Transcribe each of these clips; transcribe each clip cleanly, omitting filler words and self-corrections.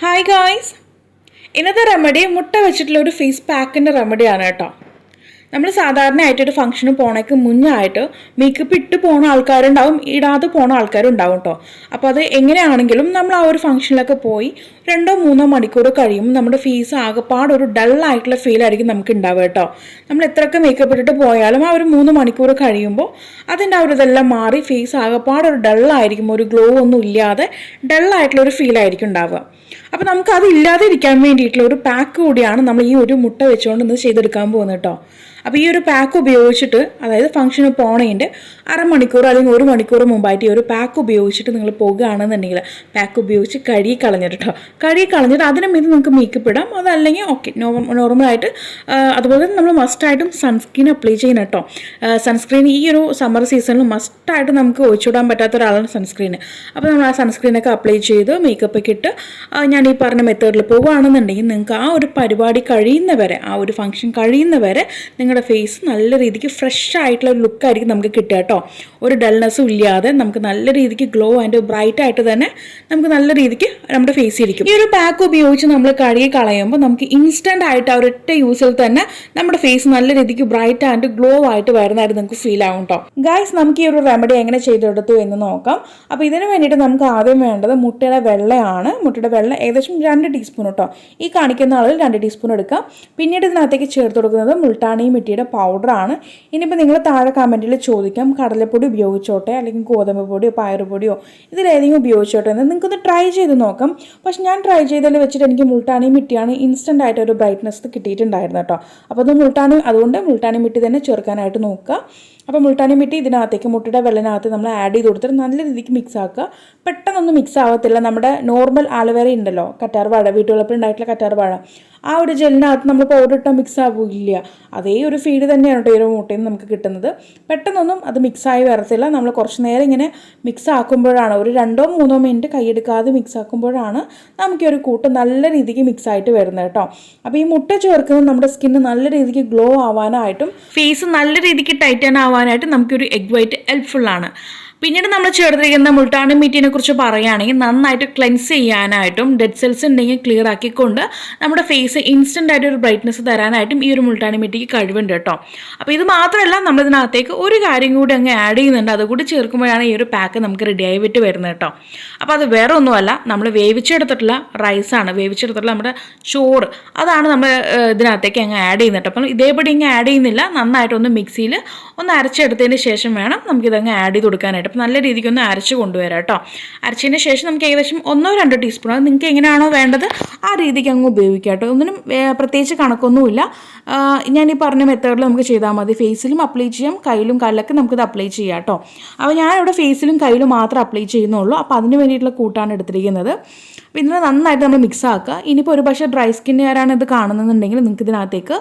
Hi guys, ഇന്നത്തെ remedy മുട്ട വെച്ചിട്ടുള്ള ഒരു ഫേസ് പാക്കിൻ്റെ റെമഡിയാണ് കേട്ടോ. നമ്മൾ സാധാരണയായിട്ടൊരു ഫംഗ്ഷന് പോണേക്ക് മുന്നായിട്ട് മേക്കപ്പ് ഇട്ട് പോകുന്ന ആൾക്കാരുണ്ടാവും, ഇടാതെ പോകുന്ന ആൾക്കാരും ഉണ്ടാവും കേട്ടോ. അപ്പോൾ അത് എങ്ങനെയാണെങ്കിലും നമ്മൾ ആ ഒരു ഫംഗ്ഷനിലൊക്കെ പോയി 2-3 മണിക്കൂർ കഴിയുമ്പോൾ നമ്മുടെ ഫേസ് ആകെപ്പാട് ഒരു ഡള്ളായിട്ടുള്ള ഫീൽ ആയിരിക്കും നമുക്ക് ഉണ്ടാവുക കേട്ടോ. നമ്മൾ എത്രയൊക്കെ മേക്കപ്പ് ഇട്ടിട്ട് പോയാലും ആ ഒരു 3 മണിക്കൂർ കഴിയുമ്പോൾ അതിൻ്റെ ആ ഒരു ഇതെല്ലാം മാറി ഫേസ് ആകെപ്പാട് ഒരു ഡള്ളായിരിക്കും, ഒരു ഗ്ലോ ഒന്നും ഇല്ലാതെ ഡള്ളായിട്ടുള്ളൊരു ഫീലായിരിക്കും ഉണ്ടാവുക. അപ്പോൾ നമുക്ക് അതില്ലാതെ ഇരിക്കാൻ വേണ്ടിയിട്ടുള്ള ഒരു പാക്ക് കൂടിയാണ് നമ്മൾ ഈ ഒരു മുട്ട വെച്ചുകൊണ്ട് ഇന്ന് ചെയ്തെടുക്കാൻ പോകുന്നത് കേട്ടോ. അപ്പോൾ ഈ ഒരു പാക്ക് ഉപയോഗിച്ചിട്ട്, അതായത് ഫംഗ്ഷന് പോണതിൻ്റെ അരമണിക്കൂർ അല്ലെങ്കിൽ 1 മണിക്കൂർ മുമ്പായിട്ട് ഈ ഒരു പാക്ക് ഉപയോഗിച്ചിട്ട് നിങ്ങൾ പോകുകയാണെന്നുണ്ടെങ്കിൽ പാക്ക് ഉപയോഗിച്ച് കഴുകി കളഞ്ഞിട്ട് കേട്ടോ. കഴുകി കളഞ്ഞിട്ട് അതിന് മീത് നിങ്ങൾക്ക് മേക്കപ്പ് ഇടാം, അതല്ലെങ്കിൽ ഓക്കെ നോർമലായിട്ട്. അതുപോലെ തന്നെ നമ്മൾ മസ്റ്റായിട്ടും സൺസ്ക്രീൻ അപ്ലൈ ചെയ്യണം കേട്ടോ. സൺസ്ക്രീൻ ഈ ഒരു സമ്മർ സീസണിൽ മസ്റ്റായിട്ട് നമുക്ക് ഒഴിച്ചുവിടാൻ പറ്റാത്ത ഒരാളാണ് സൺസ്ക്രീൻ. അപ്പോൾ നമ്മൾ ആ സൺസ്ക്രീനൊക്കെ അപ്ലൈ ചെയ്ത് മേക്കപ്പൊക്കെ ഇട്ട് ഞാൻ ഈ പറഞ്ഞ മെത്തേഡിൽ പോകുകയാണെന്നുണ്ടെങ്കിൽ നിങ്ങൾക്ക് ആ ഒരു പരിപാടി കഴിയുന്നവരെ, ആ ഒരു ഫംഗ്ഷൻ കഴിയുന്നവരെ നിങ്ങളുടെ ഫേസ് നല്ല രീതിക്ക് ഫ്രഷ് ആയിട്ടുള്ള ഒരു ലുക്കായിരിക്കും നമുക്ക് കിട്ടുക കേട്ടോ. ഒരു ഡൾനെസ്സും ഇല്ലാതെ നമുക്ക് നല്ല രീതിക്ക് ഗ്ലോ ആൻഡ് ബ്രൈറ്റ് ആയിട്ട് തന്നെ നമുക്ക് നല്ല രീതിക്ക് നമ്മുടെ ഫേസ് ഇരിക്കും. ഈ ഒരു പാക്ക് ഉപയോഗിച്ച് നമ്മൾ കഴുകി കളയുമ്പോൾ നമുക്ക് ഇൻസ്റ്റന്റ് ആയിട്ട് ആ ഒരൊറ്റ യൂസിൽ തന്നെ നമ്മുടെ ഫേസ് നല്ല രീതിക്ക് ബ്രൈറ്റ് ആൻഡ് ഗ്ലോ ആയിട്ട് വരുന്നതായിട്ട് നിങ്ങൾക്ക് ഫീൽ ആവും കേട്ടോ. ഗൈസ്, നമുക്ക് ഈ ഒരു റെമഡി എങ്ങനെ ചെയ്തെടുത്തു എന്ന് നോക്കാം. അപ്പോൾ ഇതിന് വേണ്ടിയിട്ട് നമുക്ക് ആദ്യം വേണ്ടത് മുട്ടയുടെ വെള്ളയാണ്. മുട്ടയുടെ വെള്ളം ഏകദേശം 2 ടീസ്പൂൺ കേട്ടോ. ഈ കാണിക്കുന്ന അളവിൽ 2 ടീസ്പൂൺ എടുക്കാം. പിന്നീട് ഇതിനകത്തേക്ക് ചേർത്ത് കൊടുക്കുന്നത് മുൾട്ടാണി മിട്ടിയുടെ പൗഡറാണ്. ഇനിയിപ്പോൾ നിങ്ങൾ താഴെ കമൻറ്റിൽ ചോദിക്കാം, കടലപ്പൊടി ഉപയോഗിച്ചോട്ടെ അല്ലെങ്കിൽ ഗോതമ്പ് പൊടിയോ പയറുപൊടിയോ ഇതിലേതെങ്കിലും ഉപയോഗിച്ചോട്ടെ എന്ന്. നിങ്ങൾക്കൊന്ന് ട്രൈ ചെയ്ത് നോക്കാം. പക്ഷെ ഞാൻ ട്രൈ ചെയ്തതിൽ വെച്ചിട്ട് എനിക്ക് മുൾട്ടാണി മിട്ടിയാണ് ഇൻസ്റ്റൻ്റ് ആയിട്ട് ഒരു ബ്രൈറ്റ്നസ് കിട്ടിയിട്ടുണ്ടായിരുന്നു കേട്ടോ. അപ്പോൾ അതുകൊണ്ട് മുൾട്ടാണി മിട്ടി തന്നെ ചേർക്കാനായിട്ട് നോക്കുക. അപ്പോൾ മുൾട്ടാണി മിട്ടി ഇതിനകത്തേക്ക് മുട്ടയുടെ വെള്ളത്തിനകത്ത് നമ്മൾ ആഡ് ചെയ്ത് കൊടുത്തിട്ട് നല്ല രീതിക്ക് മിക്സ് ആക്കുക. പെട്ടെന്നൊന്നും മിക്സ് ആവത്തില്ല. നമ്മുടെ നോർമൽ ആലുവേറ ഉണ്ടല്ലോ, കറ്റാർ വാഴ, വീട്ടുവളപ്പിൽ ഉണ്ടായിട്ടുള്ള കറ്റാർ വാഴ, ആ ഒരു ജെല്ലിനകത്ത് നമ്മൾ പൗഡർ ഇട്ടാൽ മിക്സ് ആവില്ല. അതേ ഒരു ഫീഡ് തന്നെയാണ് കേട്ടോ ഈ ഒരു മുട്ടയിൽ നിന്ന് നമുക്ക് കിട്ടുന്നത്. പെട്ടെന്നൊന്നും അത് മിക്സായി വരത്തില്ല. നമ്മൾ കുറച്ച് നേരം ഇങ്ങനെ മിക്സ് ആക്കുമ്പോഴാണ്, ഒരു 2-3 മിനിറ്റ് കൈയെടുക്കാതെ മിക്സ് ആക്കുമ്പോഴാണ് നമുക്ക് ഒരു കൂട്ട് നല്ല രീതിക്ക് മിക്സ് ആയിട്ട് വരുന്നത് കേട്ടോ. അപ്പോൾ ഈ മുട്ട ചേർക്കുന്നത് നമ്മുടെ സ്കിന്ന് നല്ല രീതിക്ക് ഗ്ലോ ആവാനായിട്ടും ഫേസ് നല്ല രീതിക്ക് ടൈറ്റൻ ആവാനായിട്ട് നമുക്കൊരു എഗ് വൈറ്റ് ഹെൽപ്ഫുള്ളാണ്. പിന്നീട് നമ്മൾ ചേർത്തിരിക്കുന്ന മുൾട്ടാണി മിറ്റിനെ കുറിച്ച് പറയുകയാണെങ്കിൽ നന്നായിട്ട് ക്ലെൻസ് ചെയ്യാനായിട്ടും ഡെഡ് സെൽസ് ഉണ്ടെങ്കിൽ ക്ലിയർ ആക്കിക്കൊണ്ട് നമ്മുടെ ഫേസ് ഇൻസ്റ്റൻ്റ് ആയിട്ട് ഒരു ബ്രൈറ്റ്നസ് തരാനായിട്ടും ഈ ഒരു മുൾട്ടാണി മിറ്റിക്ക് കഴിവുണ്ട് കേട്ടോ. അപ്പോൾ ഇത് മാത്രമല്ല, നമ്മളിതിനകത്തേക്ക് ഒരു കാര്യം കൂടി അങ്ങ് ആഡ് ചെയ്യുന്നുണ്ട്. അതുകൂടി ചേർക്കുമ്പോഴാണ് ഈ ഒരു പാക്ക് നമുക്ക് റെഡി ആയി വിട്ട് വരുന്നത് കേട്ടോ. അപ്പോൾ അത് വേറെ ഒന്നുമല്ല, നമ്മൾ വേവിച്ചെടുത്തിട്ടുള്ള റൈസാണ്, വേവിച്ചെടുത്തിട്ടുള്ള നമ്മുടെ ചോറ്, അതാണ് നമ്മൾ ഇതിനകത്തേക്ക് അങ്ങ് ആഡ് ചെയ്യുന്നത് കേട്ടോ. അപ്പം ഇതേപടി ഇങ്ങ് ആഡ് ചെയ്യുന്നില്ല, നന്നായിട്ടൊന്ന് മിക്സിയിൽ ഒന്ന് അരച്ചെടുത്തതിന് ശേഷം വേണം നമുക്കിതങ്ങ് ആഡ് ചെയ്ത് കൊടുക്കാനായിട്ട്. അപ്പോൾ നല്ല രീതിക്ക് ഒന്ന് അരച്ച് കൊണ്ടുവരാം കേട്ടോ. അരച്ചതിന് ശേഷം നമുക്ക് ഏകദേശം 1-2 ടീസ്പൂൺ, അത് നിങ്ങൾക്ക് എങ്ങനെയാണോ വേണ്ടത് ആ രീതിക്ക് അങ്ങ് ഉപയോഗിക്കാം കേട്ടോ. ഒന്നിനും പ്രത്യേകിച്ച് കണക്കൊന്നുമില്ല. ഞാൻ ഈ പറഞ്ഞ മെത്തേഡിൽ നമുക്ക് ചെയ്താൽ മതി. ഫേസിലും അപ്ലൈ ചെയ്യാം, കയ്യിലും കാലിലൊക്കെ നമുക്കിത് അപ്ലൈ ചെയ്യാം കേട്ടോ. അപ്പോൾ ഞാനിവിടെ ഫേസിലും കയ്യിലും മാത്രം അപ്ലൈ ചെയ്യുന്നുള്ളൂ. അപ്പോൾ അതിന് വേണ്ടിയിട്ടുള്ള കൂട്ടാണ് എടുത്തിരിക്കുന്നത്. അപ്പോൾ ഇതിനെ നന്നായിട്ട് നമ്മൾ മിക്സ് ആക്കുക. ഇനിയിപ്പോൾ ഒരു പക്ഷേ ഡ്രൈ സ്കിന്നുകാരാണ് ഇത് കാണുന്നതെന്നുണ്ടെങ്കിൽ നിങ്ങൾക്ക് ഇതിനകത്തേക്ക്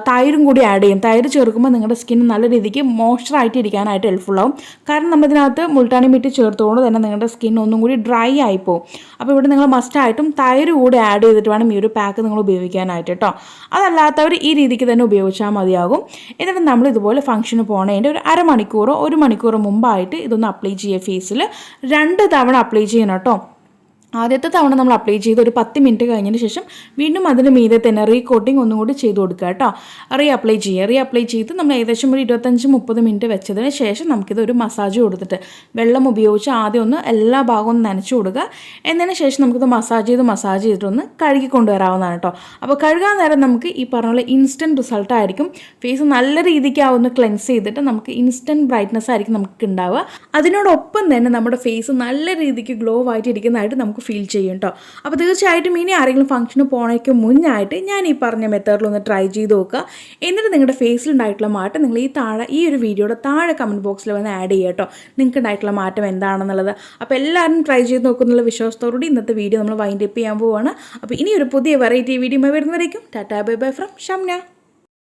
തൈരും കൂടി ആഡ് ചെയ്യും. തൈര് ചേർക്കുമ്പോൾ നിങ്ങളുടെ സ്കിൻ നല്ല രീതിക്ക് മോയ്സ്ചറായിട്ട് ഇരിക്കാനായിട്ട് ഹെൽപ്ഫുള്ളാവും. കാരണം നമ്മളിതിനകത്ത് മുൾട്ടാണി മിട്ടി ചേർത്തുകൊണ്ട് തന്നെ നിങ്ങളുടെ സ്കിൻ ഒന്നും കൂടി ഡ്രൈ ആയിപ്പോവും. അപ്പോൾ ഇവിടെ നിങ്ങൾ മസ്റ്റായിട്ടും തൈര് കൂടി ആഡ് ചെയ്തിട്ട് വേണം ഈ ഒരു പാക്ക് നിങ്ങൾ ഉപയോഗിക്കാനായിട്ട് കേട്ടോ. അതല്ലാത്തവർ ഈ രീതിക്ക് തന്നെ ഉപയോഗിച്ചാൽ മതിയാകും. എന്നിട്ട് നമ്മൾ ഇതുപോലെ ഫംഗ്ഷന് പോണതിൻ്റെ ഒരു അരമണിക്കൂറോ 1 മണിക്കൂറോ മുമ്പായിട്ട് ഇതൊന്ന് അപ്ലൈ ചെയ്യുക. ഫേസിൽ 2 തവണ അപ്ലൈ ചെയ്യണം കേട്ടോ. ആദ്യത്തെ തവണ നമ്മൾ അപ്ലൈ ചെയ്ത് ഒരു 10 മിനിറ്റ് കഴിഞ്ഞതിന് ശേഷം വീണ്ടും അതിന് മീതെ തന്നെ റീകോട്ടിങ് ഒന്നും കൂടി ചെയ്ത് കൊടുക്കുക കേട്ടോ. റീഅപ്ലൈ ചെയ്ത് നമ്മൾ ഏകദേശം ഒരു 25-30 മിനിറ്റ് വെച്ചതിന് ശേഷം നമുക്കിത് ഒരു മസാജ് കൊടുത്തിട്ട് വെള്ളം ഉപയോഗിച്ച് ആദ്യം ഒന്ന് എല്ലാ ഭാഗവും ഒന്ന് നനച്ച് കൊടുക്കുക. എന്നതിന് ശേഷം നമുക്കിത് മസാജ് ചെയ്തിട്ടൊന്ന് കഴുകി കൊണ്ടുവരാവുന്നതാണ് കേട്ടോ. അപ്പോൾ കഴുകാൻ നേരം നമുക്ക് ഈ പറഞ്ഞ പോലെ ഇൻസ്റ്റൻറ്റ് റിസൾട്ട് ആയിരിക്കും. ഫേസ് നല്ല രീതിക്ക് ഒന്ന് ക്ലെൻസ് ചെയ്തിട്ട് നമുക്ക് ഇൻസ്റ്റൻറ്റ് ബ്രൈറ്റ്നസ് ആയിരിക്കും നമുക്ക് ഉണ്ടാവുക. അതിനോടൊപ്പം തന്നെ നമ്മുടെ ഫേസ് നല്ല രീതിക്ക് ഗ്ലോ ആയിട്ട് ഇരിക്കുന്നതായിട്ട് നമുക്ക് ഫീൽ ചെയ്യും കേട്ടോ. അപ്പോൾ തീർച്ചയായിട്ടും ഇനി ആരെങ്കിലും ഫംഗ്ഷന് പോണേക്ക് മുന്നായിട്ട് ഞാൻ ഈ പറഞ്ഞ മെത്തേഡിലൊന്ന് ട്രൈ ചെയ്ത് നോക്കുക. എന്നിട്ട് നിങ്ങളുടെ ഫേസിലുണ്ടായിട്ടുള്ള മാറ്റം നിങ്ങൾ ഈ ഒരു വീഡിയോയുടെ താഴെ കമൻറ്റ് ബോക്സിൽ വന്ന് ആഡ് ചെയ്യുക കേട്ടോ. നിങ്ങൾക്ക് ഉണ്ടായിട്ടുള്ള മാറ്റം എന്താണെന്നുള്ളത്. അപ്പോൾ എല്ലാവരും ട്രൈ ചെയ്ത് നോക്കുന്നുള്ള വിശ്വാസത്തോടുകൂടി ഇന്നത്തെ വീഡിയോ നമ്മൾ വൈൻഡ് അപ്പ് ചെയ്യാൻ പോവുകയാണ്. അപ്പോൾ ഇനി ഒരു പുതിയ വെറൈറ്റി വീഡിയോ വരുന്നവരേക്കും tata bye bye from Shamna.